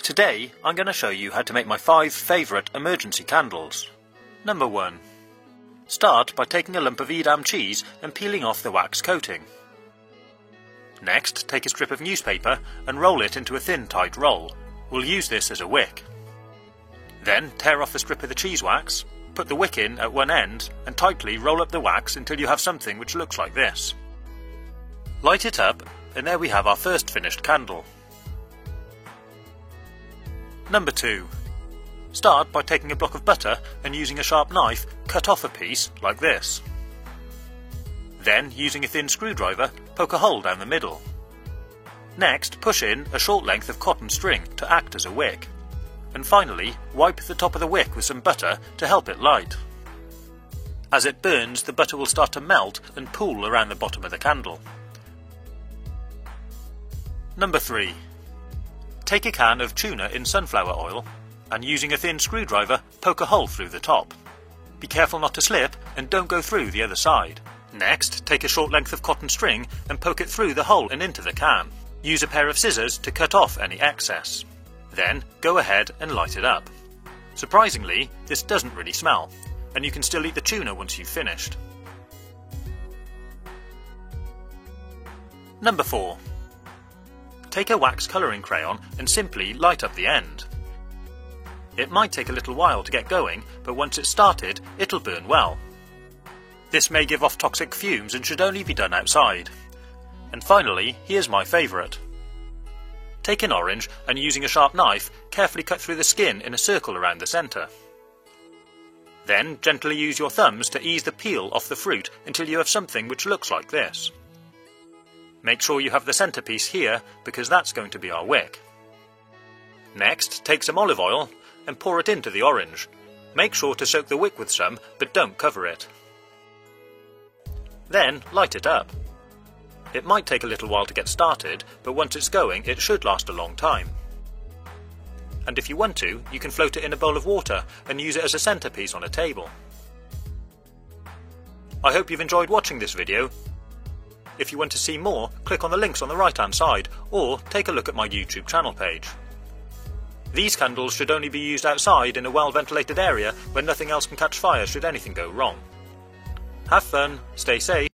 Today I'm going to show you how to make my 5 favourite emergency candles. Number 1. Start by taking a lump of Edam cheese and peeling off the wax coating. Next, take a strip of newspaper and roll it into a thin, tight roll. We'll use this as a wick. Then tear off a strip of the cheese wax, put the wick in at one end and tightly roll up the wax until you have something which looks like this. Light it up and there we have our first finished candle. Number 2. Start by taking a block of butter and using a sharp knife cut off a piece like this. Then, using a thin screwdriver, poke a hole down the middle. Next, push in a short length of cotton string to act as a wick. And finally, wipe the top of the wick with some butter to help it light. As it burns, the butter will start to melt and pool around the bottom of the candle. Number 3. Take a can of tuna in sunflower oil and using a thin screwdriver, poke a hole through the top. Be careful not to slip and don't go through the other side. Next, take a short length of cotton string and poke it through the hole and into the can. Use a pair of scissors to cut off any excess. Then, go ahead and light it up. Surprisingly, this doesn't really smell, and you can still eat the tuna once you've finished. Number 4. Take a wax colouring crayon and simply light up the end. It might take a little while to get going, but once it's started, it'll burn well. This may give off toxic fumes and should only be done outside. And finally, here's my favourite. Take an orange and using a sharp knife, carefully cut through the skin in a circle around the centre. Then gently use your thumbs to ease the peel off the fruit until you have something which looks like this. Make sure you have the centrepiece here because that's going to be our wick. Next, take some olive oil and pour it into the orange. Make sure to soak the wick with some, but don't cover it. Then light it up. It might take a little while to get started, but once it's going, it should last a long time. And if you want to, you can float it in a bowl of water and use it as a centrepiece on a table. I hope you've enjoyed watching this video. If you want to see more, click on the links on the right hand side, or take a look at my YouTube channel page. These candles should only be used outside in a well-ventilated area where nothing else can catch fire should anything go wrong. Have fun, stay safe.